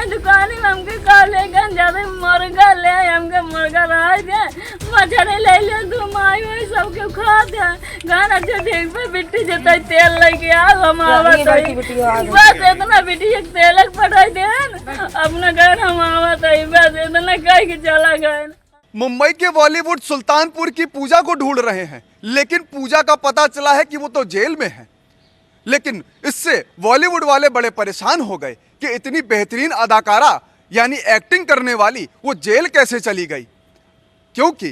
दुकानी में हमके का लेकर ज्यादा मुर्गा ले हमके मुर्गा रह गए मछली ले ले घुमाई हुई सबके खा दे गाना जो ठीक पे बिट्टी जता तेल लेके आ हम आवत बस इतना बिट्टी एक तेल पटाई दे अपना घर हम आवत बस इतना कह के चला गए। मुंबई के बॉलीवुड सुल्तानपुर की पूजा को ढूंढ रहे हैं, लेकिन पूजा का पता चला है कि वो तो जेल में है। लेकिन इससे बॉलीवुड वाले बड़े परेशान हो गए कि इतनी बेहतरीन अदाकारा यानी एक्टिंग करने वाली वो जेल कैसे चली गई, क्योंकि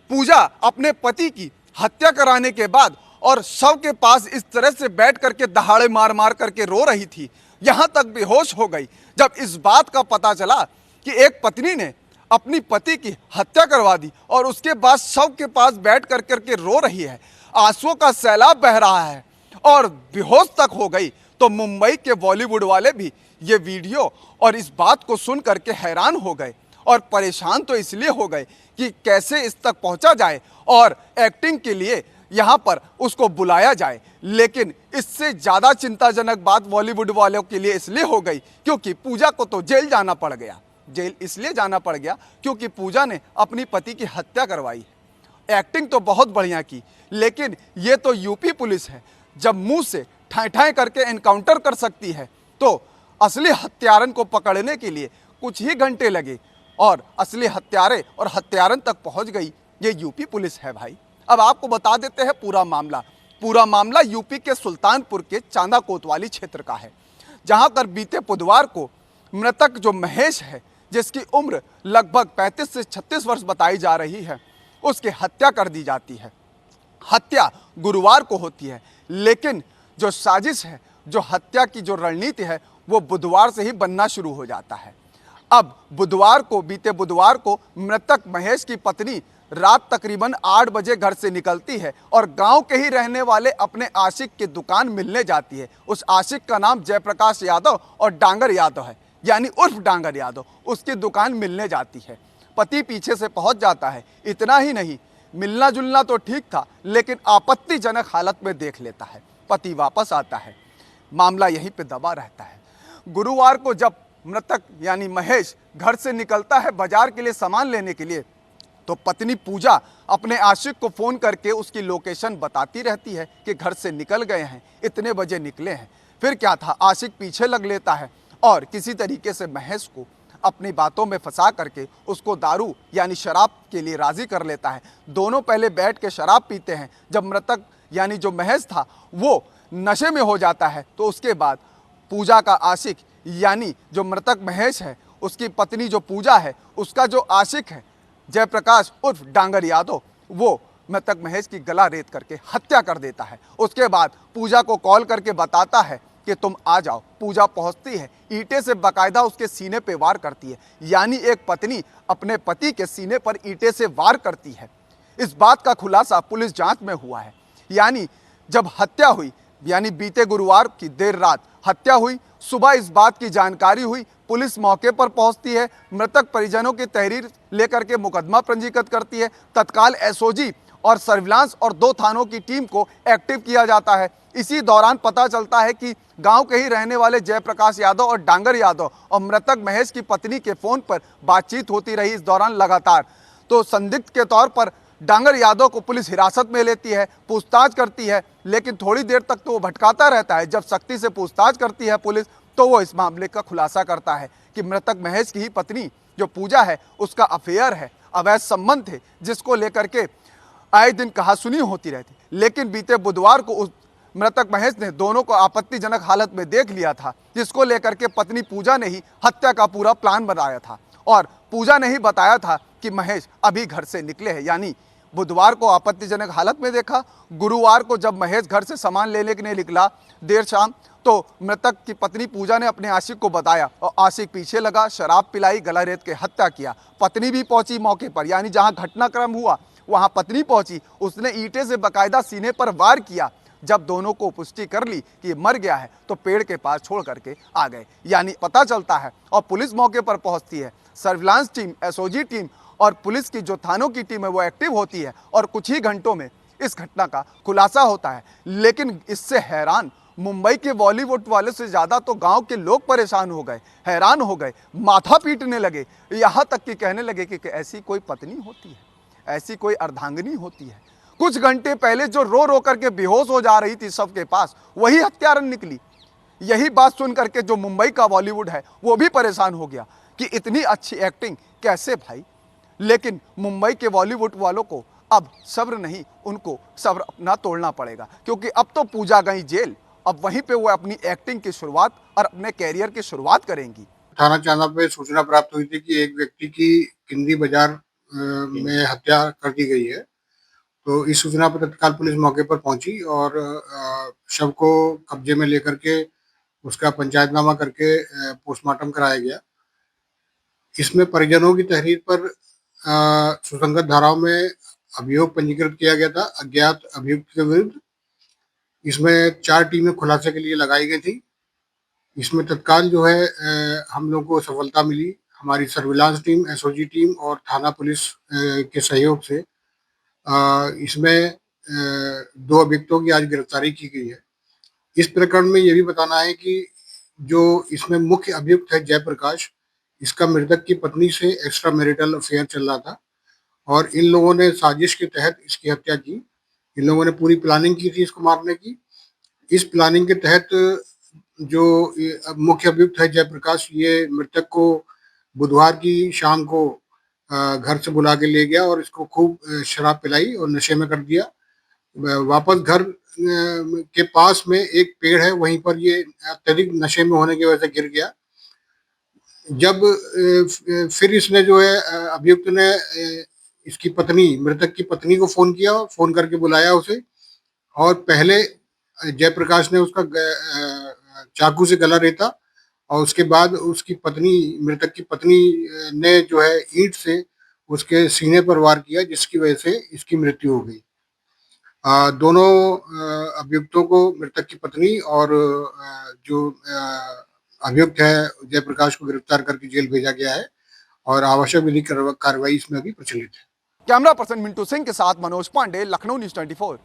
पूजा अपने पति की हत्या कराने के बाद और शव के पास इस तरह से बैठ करके दहाड़े मार मार करके रो रही थी, यहां तक बेहोश हो गई जब इस बात का पता चला कि एक पत्नी ने अपनी पति की हत्या करवा दी और उसके बाद शव के पास बैठ कर करके रो रही है, आंसुओं का सैलाब बह रहा है और बेहोश तक हो गई। तो मुंबई के बॉलीवुड वाले भी ये वीडियो और इस बात को सुन करके हैरान हो गए और परेशान तो इसलिए हो गए कि कैसे इस तक पहुंचा जाए और एक्टिंग के लिए यहाँ पर उसको बुलाया जाए। लेकिन इससे ज़्यादा चिंताजनक बात बॉलीवुड वालों के लिए इसलिए हो गई क्योंकि पूजा को तो जेल जाना पड़ गया। जेल इसलिए जाना पड़ गया क्योंकि पूजा ने अपनी पति की हत्या करवाई। एक्टिंग तो बहुत बढ़िया की, लेकिन ये तो यूपी पुलिस है, जब मुंह से ठाए ठाए करके एनकाउंटर कर सकती है तो असली हत्यारन को पकड़ने के लिए कुछ ही घंटे लगे और असली हत्यारे और हत्यारन तक पहुंच गई ये यूपी पुलिस है भाई। अब आपको बता देते हैं पूरा मामला यूपी के सुल्तानपुर के चांदा कोतवाली क्षेत्र का है, जहां पर बीते बुधवार को मृतक जो महेश है, जिसकी उम्र लगभग 35 से 36 वर्ष बताई जा रही है, उसकी हत्या कर दी जाती है। हत्या गुरुवार को होती है, लेकिन जो साजिश है, जो हत्या की जो रणनीति है, वो बुधवार से ही बनना शुरू हो जाता है। अब बीते बुधवार को मृतक महेश की पत्नी रात तकरीबन 8 बजे घर से निकलती है और गांव के ही रहने वाले अपने आशिक की दुकान मिलने जाती है। उस आशिक का नाम जयप्रकाश यादव और डांगर यादव है, यानी उर्फ डांगर यादव। उसकी दुकान मिलने जाती है, पति पीछे से पहुंच जाता है। इतना ही नहीं, मिलना जुलना तो ठीक था, लेकिन आपत्तिजनक हालत में देख लेता है। पति वापस आता है, मामला यहीं पे दबा रहता है। गुरुवार को जब मृतक यानी महेश घर से निकलता है बाजार के लिए सामान लेने के लिए, तो पत्नी पूजा अपने आशिक को फ़ोन करके उसकी लोकेशन बताती रहती है कि घर से निकल गए हैं, इतने बजे निकले हैं। फिर क्या था, आशिक पीछे लग लेता है और किसी तरीके से महेश को अपनी बातों में फंसा करके उसको दारू यानी शराब के लिए राज़ी कर लेता है। दोनों पहले बैठ के शराब पीते हैं। जब मृतक यानी जो महेश था वो नशे में हो जाता है, तो उसके बाद पूजा का आशिक यानी जो मृतक महेश है, उसकी पत्नी जो पूजा है, उसका जो आशिक है जयप्रकाश उर्फ डांगर यादव, वो मृतक महेश की गला रेत करके हत्या कर देता है। उसके बाद पूजा को कॉल करके बताता है कि तुम आ जाओ। पूजा पहुंचती है, ईंटे से बाकायदा उसके सीने पे वार करती है, यानी एक पत्नी अपने पति के सीने पर ईंटे से वार करती है। इस बात का खुलासा पुलिस जांच में हुआ है। यानी जब हत्या हुई, यानी बीते गुरुवार की देर रात हत्या हुई, सुबह इस बात की जानकारी हुई, पुलिस मौके पर पहुंचती है, मृतक परिजनों की तहरीर लेकर के मुकदमा पंजीकृत करती है। तत्काल एसओजी और सर्विलांस और 2 थानों की टीम को एक्टिव किया जाता है। इसी दौरान पता चलता है कि गांव के ही रहने वाले जयप्रकाश यादव और डांगर यादव और मृतक महेश की पत्नी के फ़ोन पर बातचीत होती रही इस दौरान लगातार। तो संदिग्ध के तौर पर डांगर यादव को पुलिस हिरासत में लेती है, पूछताछ करती है, लेकिन थोड़ी देर तक तो वो भटकाता रहता है। जब सख्ती से पूछताछ करती है पुलिस, तो वो इस मामले का खुलासा करता है कि मृतक महेश की ही पत्नी जो पूजा है, उसका अफेयर है, अवैध संबंध थे, जिसको लेकर के आए दिन कहासुनी होती रहती। लेकिन बीते बुधवार को उस मृतक महेश ने दोनों को आपत्तिजनक हालत में देख लिया था, जिसको लेकर के पत्नी पूजा ने ही हत्या का पूरा प्लान बनाया था। और पूजा ने ही बताया था कि महेश अभी घर से निकले हैं, यानी बुधवार को आपत्तिजनक हालत में देखा। गुरुवार को जब महेश घर से सामान लेने के लिए निकला देर शाम, तो मृतक की पत्नी पूजा ने अपने आशिक को बताया और आशिक पीछे लगा, शराब पिलाई, गला रेत के हत्या किया। पत्नी भी पहुंची मौके पर, यानी जहां घटनाक्रम हुआ वहां पत्नी पहुंची। उसने ईंटे से बाकायदा सीने पर वार किया। जब दोनों को पुष्टि कर ली कि ये मर गया है, तो पेड़ के पास छोड़ करके आ गए। यानी पता चलता है और पुलिस मौके पर पहुंचती है। सर्विलांस टीम, एसओजी टीम और पुलिस की जो थानों की टीम है वो एक्टिव होती है और कुछ ही घंटों में इस घटना का खुलासा होता है। लेकिन इससे हैरान मुंबई के बॉलीवुड वाले से ज़्यादा तो गांव के लोग परेशान हो गए, हैरान हो गए, माथा पीटने लगे, यहाँ तक कि कहने लगे कि ऐसी कोई पत्नी होती है, ऐसी कोई अर्धांगिनी होती है। कुछ घंटे पहले जो रो रो करके बेहोश हो जा रही थी सबके पास, वही हत्यारन निकली। यही बात सुन करके जो मुंबई का बॉलीवुड है वो भी परेशान हो गया कि इतनी अच्छी एक्टिंग कैसे भाई। लेकिन मुंबई के बॉलीवुड वालों को अब सब्र नहीं, उनको सब्र अपना तोड़ना पड़ेगा, क्योंकि अब तो पूजा गई जेल, अब वहीं पे वो अपनी एक्टिंग की शुरुआत और अपने कैरियर की शुरुआत करेंगी। थाना चांदा पे सूचना प्राप्त हुई थी कि एक व्यक्ति की किंदी बाजार में हत्या कर दी गई है। तो इस सूचना पर तत्काल पुलिस मौके पर पहुंची और शव को कब्जे में लेकर के उसका पंचायतनामा करके पोस्टमार्टम कराया गया। इसमें परिजनों की तहरीर पर सुसंगत धाराओं में अभियोग पंजीकृत किया गया था अज्ञात अभियुक्त के विरुद्ध। इसमें 4 टीमें खुलासे के लिए लगाई गई थी। इसमें तत्काल जो है हम लोग को सफलता मिली। हमारी सर्विलांस टीम, एसओजी टीम और थाना पुलिस के सहयोग से इसमें 2 अभियुक्तों की आज गिरफ्तारी की गई है। इस प्रकरण में ये भी बताना है कि जो इसमें मुख्य अभियुक्त है जयप्रकाश, इसका मृतक की पत्नी से एक्स्ट्रा मैरिटल अफेयर चल रहा था और इन लोगों ने साजिश के तहत इसकी हत्या की। इन लोगों ने पूरी प्लानिंग की थी इसको मारने की। इस प्लानिंग के तहत जो मुख्य अभियुक्त है जयप्रकाश, ये मृतक को बुधवार की शाम को घर से बुला के ले गया और इसको खूब शराब पिलाई और नशे में कर दिया। वापस घर के पास में एक पेड़ है, वहीं पर ये अत्यधिक नशे में होने की वजह से गिर गया। जब फिर इसने जो है अभियुक्त ने इसकी पत्नी, मृतक की पत्नी को फोन किया, फोन करके बुलाया उसे और पहले जयप्रकाश ने उसका चाकू से गला रेता और उसके बाद उसकी पत्नी, मृतक की पत्नी ने जो है ईंट से उसके सीने पर वार किया, जिसकी वजह से इसकी मृत्यु हो गई। दोनों अभियुक्तों को, मृतक की पत्नी और जो अभियुक्त है जयप्रकाश को गिरफ्तार करके जेल भेजा गया है और आवश्यक विधिक कार्रवाई इसमें अभी प्रचलित है। कैमरा पर्सन मिंटू सिंह के साथ मनोज पांडे, लखनऊ न्यूज़ 24।